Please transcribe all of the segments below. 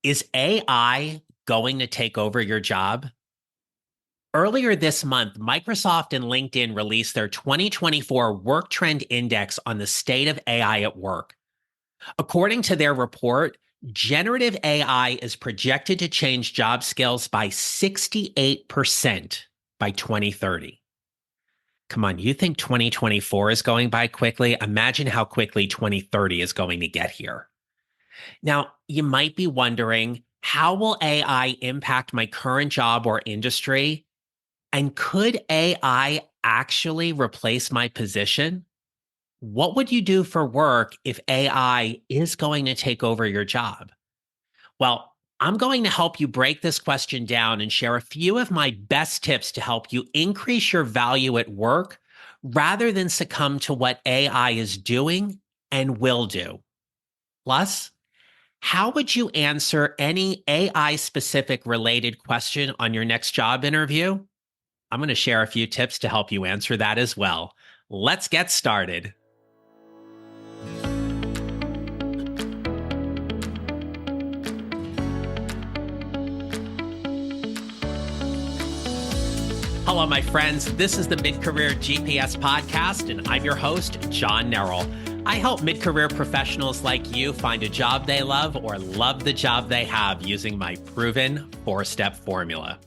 Is AI going to take over your job? Earlier this month, Microsoft and LinkedIn released their 2024 Work Trend Index on the state of AI at work. According to their report, generative AI is projected to change job skills by 68% by 2030. Come on, you think 2024 is going by quickly? Imagine how quickly 2030 is going to get here. Now, you might be wondering, how will AI impact my current job or industry? And could AI actually replace my position? What would you do for work if AI is going to take over your job? Well, I'm going to help you break this question down and share a few of my best tips to help you increase your value at work rather than succumb to what AI is doing and will do. Plus, how would you answer any AI specific related question on your next job interview? I'm going to share a few tips to help you answer that as well. Let's get started. Hello, my friends. This is the Mid-Career GPS podcast, and I'm your host, John Nerrell. I help mid-career professionals like you find a job they love or love the job they have using my proven four-step formula.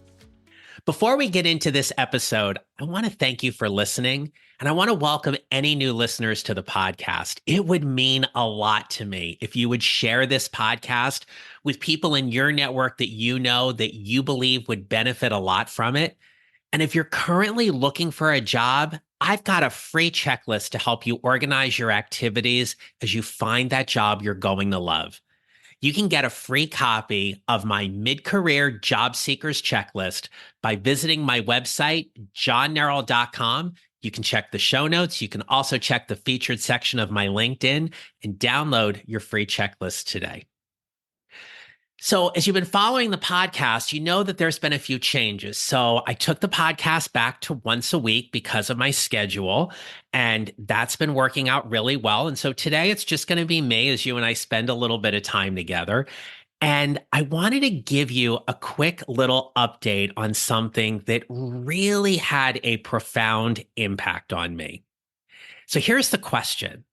Before we get into this episode, I want to thank you for listening, and I want to welcome any new listeners to the podcast. It would mean a lot to me if you would share this podcast with people in your network that you know that you believe would benefit a lot from it. And if you're currently looking for a job, I've got a free checklist to help you organize your activities as you find that job you're going to love. You can get a free copy of my mid-career job seekers checklist by visiting my website, johnnerrell.com. You can check the show notes. You can also check the featured section of my LinkedIn and download your free checklist today. So, as you've been following the podcast, you know that there's been a few changes. So, I took the podcast back to once a week because of my schedule, and that's been working out really well. And so, today it's just going to be me as you and I spend a little bit of time together. And I wanted to give you a quick little update on something that really had a profound impact on me. So, here's the question.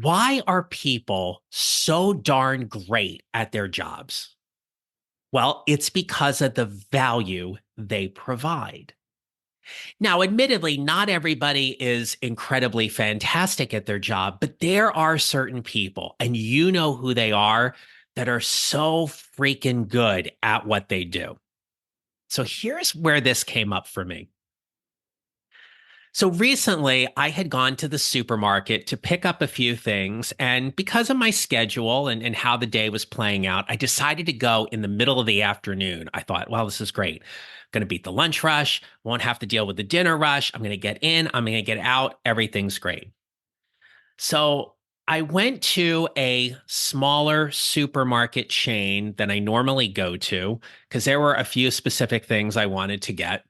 Why are people so darn great at their jobs? Well, it's because of the value they provide. Now, admittedly, not everybody is incredibly fantastic at their job, but there are certain people, and you know who they are, that are so freaking good at what they do. So here's where this came up for me. So recently, I had gone to the supermarket to pick up a few things. And because of my schedule and how the day was playing out, I decided to go in the middle of the afternoon. I thought, well, this is great. I'm going to beat the lunch rush, won't have to deal with the dinner rush. I'm going to get in, I'm going to get out. Everything's great. So I went to a smaller supermarket chain than I normally go to because there were a few specific things I wanted to get.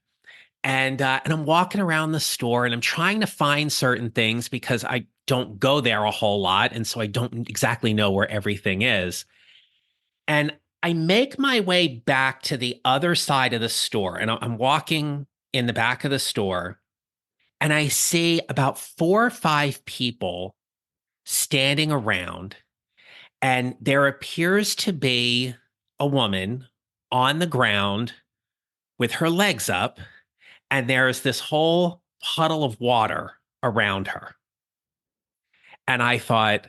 And I'm walking around the store and I'm trying to find certain things because I don't go there a whole lot. And so I don't exactly know where everything is. And I make my way back to the other side of the store and I'm walking in the back of the store and I see about 4 or 5 people standing around. And there appears to be a woman on the ground with her legs up, and there's this whole puddle of water around her. And I thought,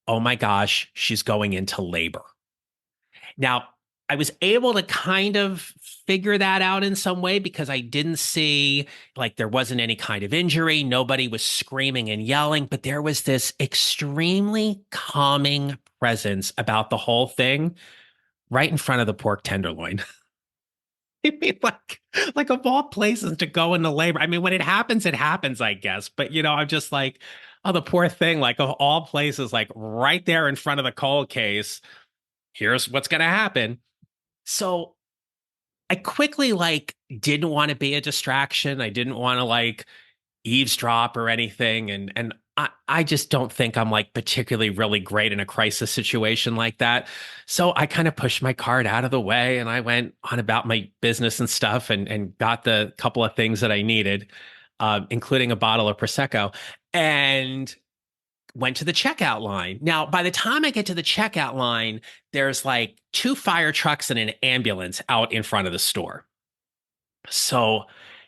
oh my gosh, she's going into labor. Now, I was able to kind of figure that out in some way because I didn't see, like, there wasn't any kind of injury. Nobody was screaming and yelling, but there was this extremely calming presence about the whole thing right in front of the pork tenderloin. I mean, like of all places to go into labor. I mean, when it happens, I guess. But I'm just like, oh, the poor thing. Like of all places, like right there in front of the cold case. Here's what's gonna happen. So I quickly didn't want to be a distraction. I didn't want to eavesdrop or anything. And I just don't think I'm like particularly really great in a crisis situation like that. So I kind of pushed my cart out of the way and I went on about my business and stuff and got the couple of things that I needed, including a bottle of Prosecco, and went to the checkout line. Now, by the time I get to the checkout line, there's like two fire trucks and an ambulance out in front of the store. So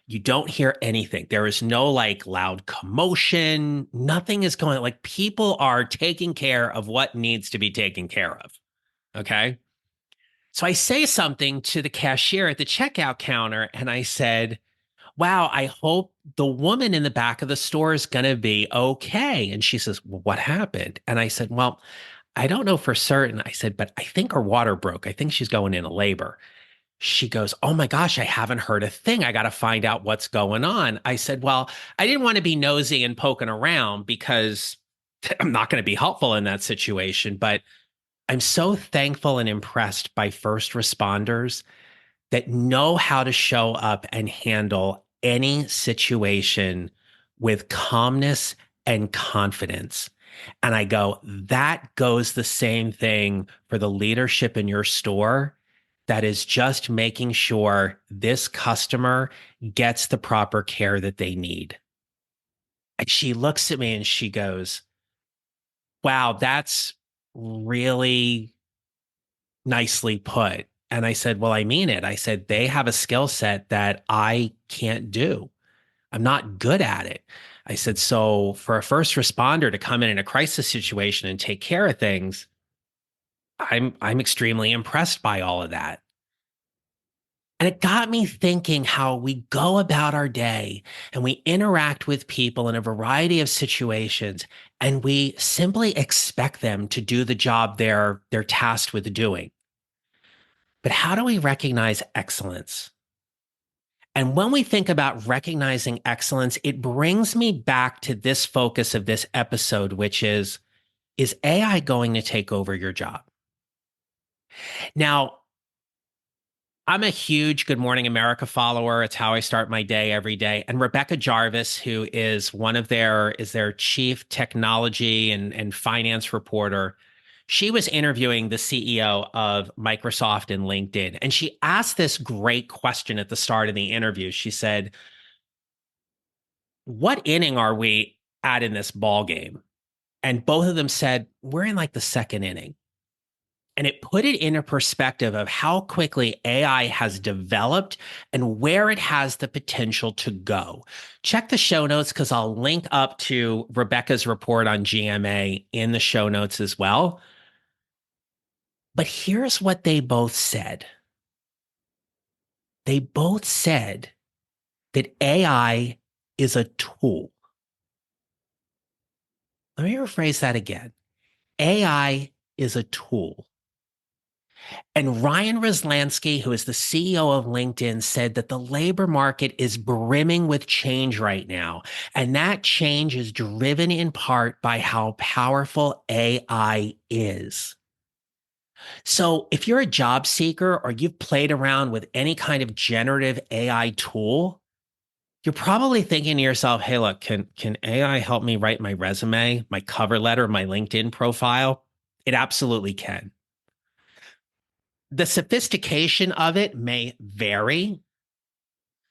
you don't hear anything. There is no like loud commotion. Nothing is going, like people are taking care of what needs to be taken care of. Okay. So I say something to the cashier at the checkout counter and I said, wow, I hope the woman in the back of the store is going to be okay. And she says, well, what happened? And I said, well, I don't know for certain. I said, but I think her water broke. I think she's going into labor. She goes, oh my gosh, I haven't heard a thing. I got to find out what's going on. I said, well, I didn't want to be nosy and poking around because I'm not going to be helpful in that situation. But I'm so thankful and impressed by first responders that know how to show up and handle any situation with calmness and confidence. And I go, that goes the same thing for the leadership in your store that is just making sure this customer gets the proper care that they need. And she looks at me and she goes, wow, that's really nicely put. And I said, well, I mean it. I said, they have a skill set that I can't do. I'm not good at it. I said, so for a first responder to come in a crisis situation and take care of things, I'm extremely impressed by all of that. And it got me thinking how we go about our day and we interact with people in a variety of situations, and we simply expect them to do the job they're tasked with doing. But how do we recognize excellence? And when we think about recognizing excellence, it brings me back to this focus of this episode, which is AI going to take over your job? Now, I'm a huge Good Morning America follower. It's how I start my day every day. And Rebecca Jarvis, who is their chief technology and finance reporter, she was interviewing the CEO of Microsoft and LinkedIn. And she asked this great question at the start of the interview. She said, what inning are we at in this ball game? And both of them said, we're in like the second inning. And it put it in a perspective of how quickly AI has developed and where it has the potential to go. Check the show notes because I'll link up to Rebecca's report on GMA in the show notes as well. But here's what they both said. They both said that AI is a tool. Let me rephrase that again. AI is a tool. And Ryan Roslansky, who is the CEO of LinkedIn, said that the labor market is brimming with change right now. And that change is driven in part by how powerful AI is. So if you're a job seeker or you've played around with any kind of generative AI tool, you're probably thinking to yourself, hey, look, can AI help me write my resume, my cover letter, my LinkedIn profile? It absolutely can. The sophistication of it may vary,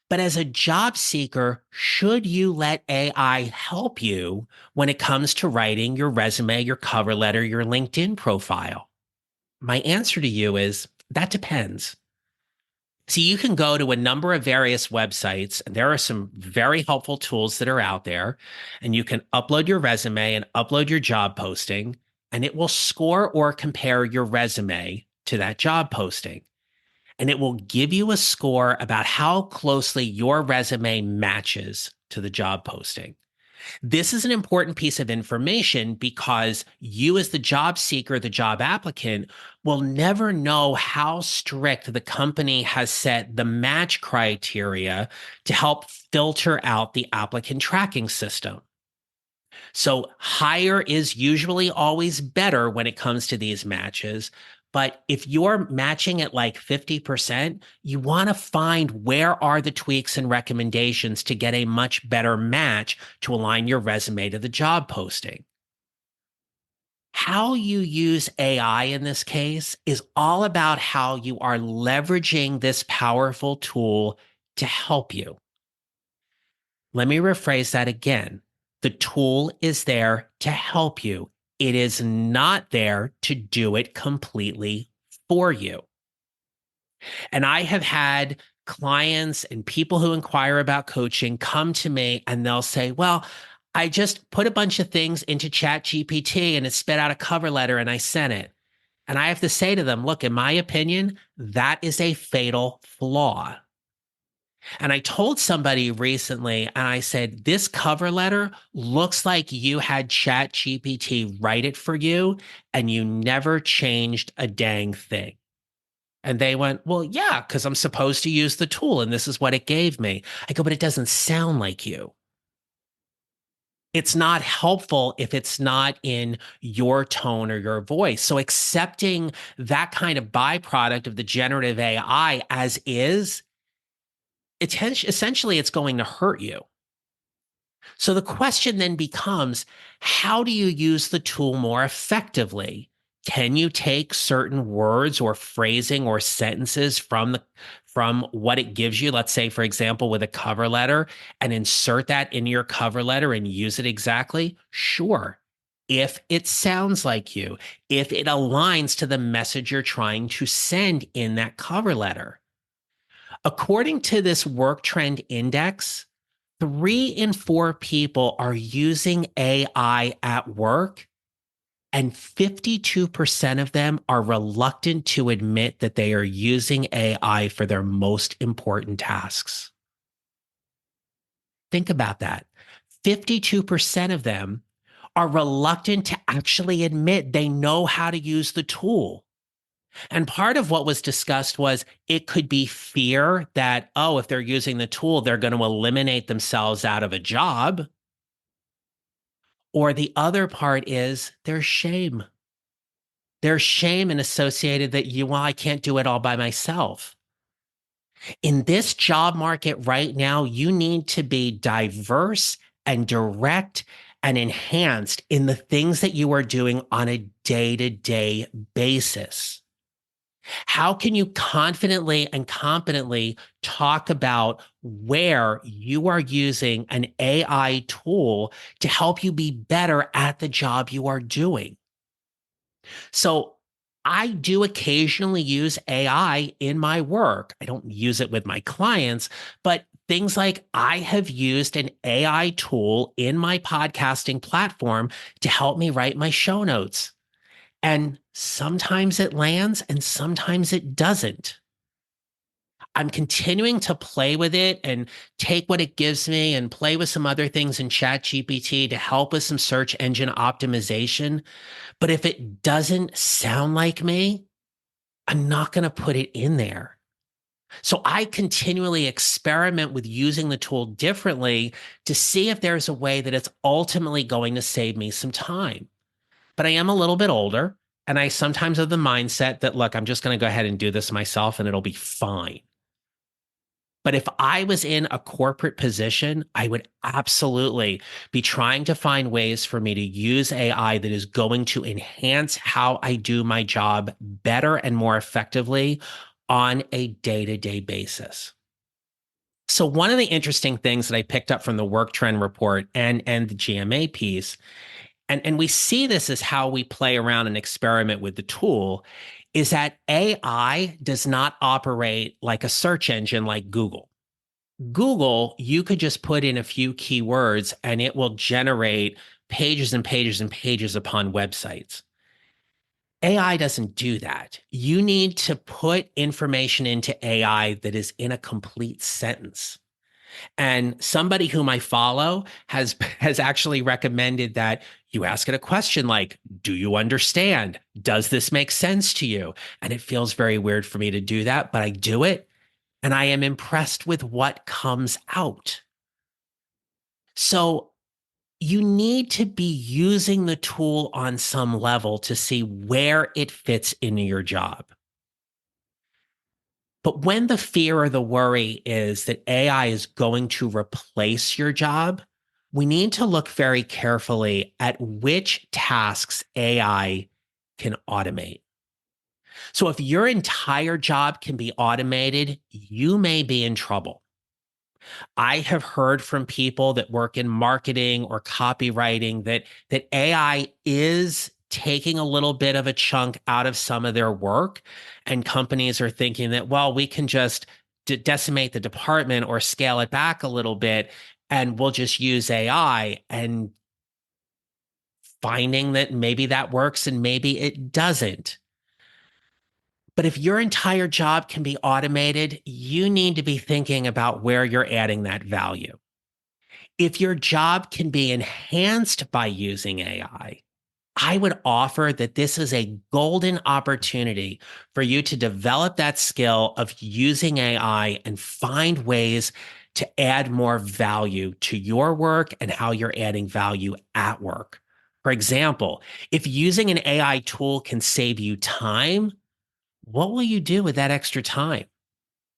but as a job seeker, should you let AI help you when it comes to writing your resume, your cover letter, your LinkedIn profile? My answer to you is that depends. See, you can go to a number of various websites, and there are some very helpful tools that are out there, and you can upload your resume and upload your job posting, and it will score or compare your resume to that job posting. And it will give you a score about how closely your resume matches to the job posting. This is an important piece of information because you, as the job seeker, the job applicant, will never know how strict the company has set the match criteria to help filter out the applicant tracking system. So higher is usually always better when it comes to these matches, But if you're matching at like 50%, you want to find where are the tweaks and recommendations to get a much better match to align your resume to the job posting. How you use AI in this case is all about how you are leveraging this powerful tool to help you. Let me rephrase that again. The tool is there to help you. It is not there to do it completely for you. And I have had clients and people who inquire about coaching come to me and they'll say, well, I just put a bunch of things into Chat GPT and it spit out a cover letter and I sent it. And I have to say to them, look, in my opinion, that is a fatal flaw. And I told somebody recently, and I said, this cover letter looks like you had Chat GPT write it for you and you never changed a dang thing. And they went, well, yeah, because I'm supposed to use the tool and this is what it gave me. I go, but it doesn't sound like you. It's not helpful if it's not in your tone or your voice. So accepting that kind of byproduct of the generative AI as is, essentially it's going to hurt you. So the question then becomes, how do you use the tool more effectively? Can you take certain words or phrasing or sentences from what it gives you, let's say, for example, with a cover letter, and insert that in your cover letter and use it exactly? Sure. If it sounds like you, if it aligns to the message you're trying to send in that cover letter. According to this work trend index, 3 in 4 people are using AI at work, and 52% of them are reluctant to admit that they are using AI for their most important tasks. Think about that. 52% of them are reluctant to actually admit they know how to use the tool. And part of what was discussed was it could be fear that, oh, if they're using the tool, they're going to eliminate themselves out of a job. Or the other part is there's shame. There's shame and associated that well, I can't do it all by myself. In this job market right now, you need to be diverse and direct and enhanced in the things that you are doing on a day-to-day basis. How can you confidently and competently talk about where you are using an AI tool to help you be better at the job you are doing? So I do occasionally use AI in my work. I don't use it with my clients, but things like I have used an AI tool in my podcasting platform to help me write my show notes. And sometimes it lands and sometimes it doesn't. I'm continuing to play with it and take what it gives me and play with some other things in Chat GPT to help with some search engine optimization. But if it doesn't sound like me, I'm not going to put it in there. So I continually experiment with using the tool differently to see if there's a way that it's ultimately going to save me some time. But I am a little bit older, and I sometimes have the mindset that, look, I'm just going to go ahead and do this myself and it'll be fine. But if I was in a corporate position, I would absolutely be trying to find ways for me to use AI that is going to enhance how I do my job better and more effectively on a day-to-day basis. So one of the interesting things that I picked up from the work trend report and the GMA piece, and we see this as how we play around and experiment with the tool, is that AI does not operate like a search engine like Google. Google, you could just put in a few keywords and it will generate pages and pages and pages upon websites. AI doesn't do that. You need to put information into AI that is in a complete sentence. And somebody whom I follow has actually recommended that you ask it a question like, do you understand? Does this make sense to you? And it feels very weird for me to do that, but I do it. And I am impressed with what comes out. So You need to be using the tool on some level to see where it fits into your job. But when the fear or the worry is that AI is going to replace your job, we need to look very carefully at which tasks AI can automate. So if your entire job can be automated, you may be in trouble. I have heard from people that work in marketing or copywriting that AI is taking a little bit of a chunk out of some of their work, and companies are thinking that, well, we can just decimate the department or scale it back a little bit and we'll just use AI, and finding that maybe that works and maybe it doesn't. But if your entire job can be automated, you need to be thinking about where you're adding that value. If your job can be enhanced by using I would offer that this is a golden opportunity for you to develop that skill of using AI and find ways to add more value to your work and how you're adding value at work. For example, if using an AI tool can save you time, what will you do with that extra time?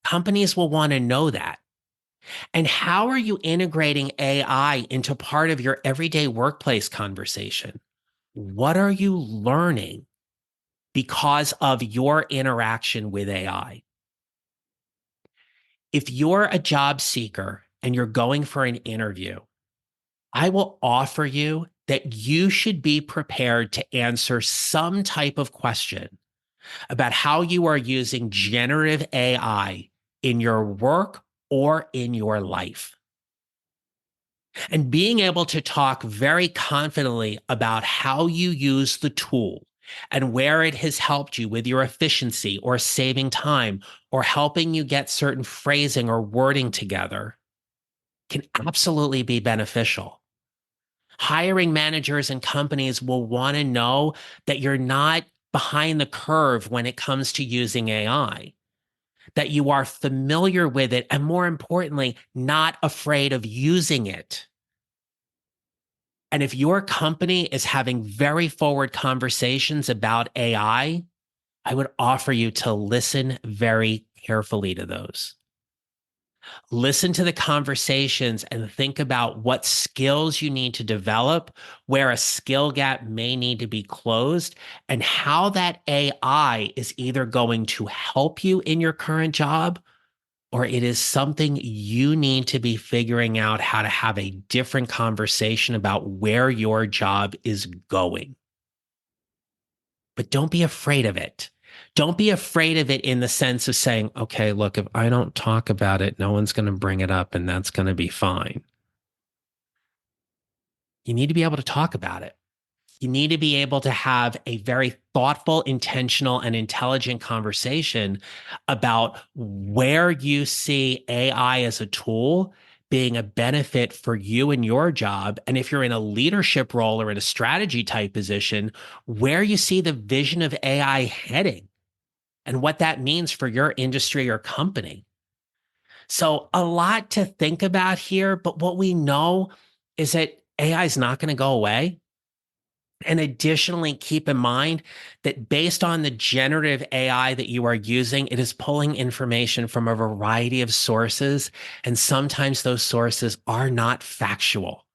Companies will want to know that. And how are you integrating AI into part of your everyday workplace conversation? What are you learning because of your interaction with AI? If you're a job seeker and you're going for an interview, I will offer you that you should be prepared to answer some type of question about how you are using generative AI in your work or in your life. And being able to talk very confidently about how you use the tool and where it has helped you with your efficiency or saving time or helping you get certain phrasing or wording together can absolutely be beneficial. Hiring managers and companies will want to know that you're not behind the curve when it comes to using AI, that you are familiar with it, and more importantly, not afraid of using it. And if your company is having very forward conversations about I would offer you to listen very carefully to those. Listen to the conversations and think about what skills you need to develop, where a skill gap may need to be closed, and how that AI is either going to help you in your current job or it is something you need to be figuring out how to have a different conversation about where your job is going. But don't be afraid of it. Don't be afraid of it in the sense of saying, okay, look, if I don't talk about it, no one's going to bring it up and that's going to be fine. You need to be able to talk about it. You need to be able to have a very thoughtful, intentional, and intelligent conversation about where you see AI as a tool being a benefit for you and your job. And if you're in a leadership role or in a strategy type position, where you see the vision of AI heading and what that means for your industry or company. So, a lot to think about here, but what we know is that AI is not going to go away. And additionally, keep in mind that based on the generative AI that you are using, it is pulling information from a variety of sources. And sometimes those sources are not factual.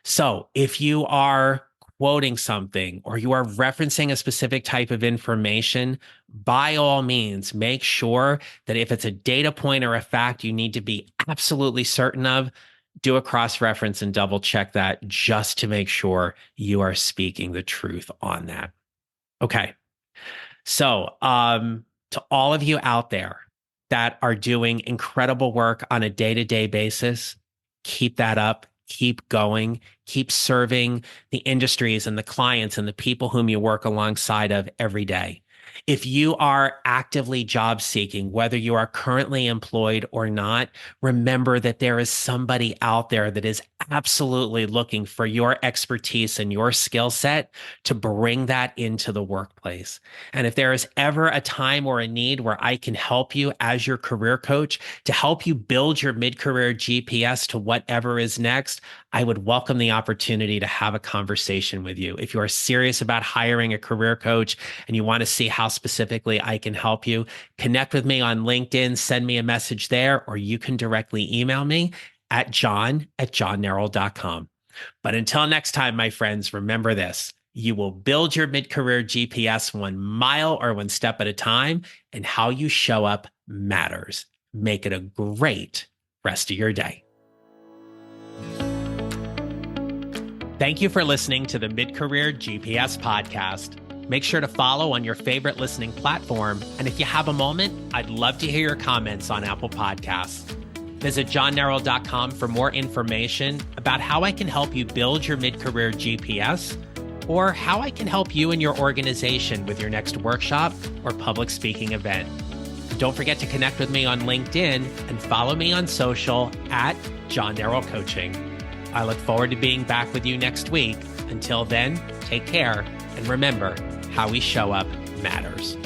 So if you are quoting something or you are referencing a specific type of information, by all means, make sure that if it's a data point or a fact you need to be absolutely certain of, do a cross reference and double check that just to make sure you are speaking the truth on that. Okay. So, to all of you out there that are doing incredible work on a day to day basis, keep that up, keep going, keep serving the industries and the clients and the people whom you work alongside of every day. If you are actively job seeking, whether you are currently employed or not, remember that there is somebody out there that is absolutely looking for your expertise and your skill set to bring that into the workplace. And if there is ever a time or a need where I can help you as your career coach to help you build your mid-career GPS to whatever is next, I would welcome the opportunity to have a conversation with you. If you are serious about hiring a career coach and you want to see how specifically I can help you, connect with me on LinkedIn, send me a message there, or you can directly email me at john@johnnerrell.com. But until next time, my friends, remember this. You will build your mid-career GPS 1 mile or 1 step at a time, and how you show up matters. Make it a great rest of your day. Thank you for listening to the Mid-Career GPS podcast. Make sure to follow on your favorite listening platform. And if you have a moment, I'd love to hear your comments on Apple Podcasts. Visit johnnerrell.com for more information about how I can help you build your mid-career GPS, or how I can help you and your organization with your next workshop or public speaking event. Don't forget to connect with me on LinkedIn and follow me on social at John Nerrell Coaching. I look forward to being back with you next week. Until then, take care, and remember, how we show up matters.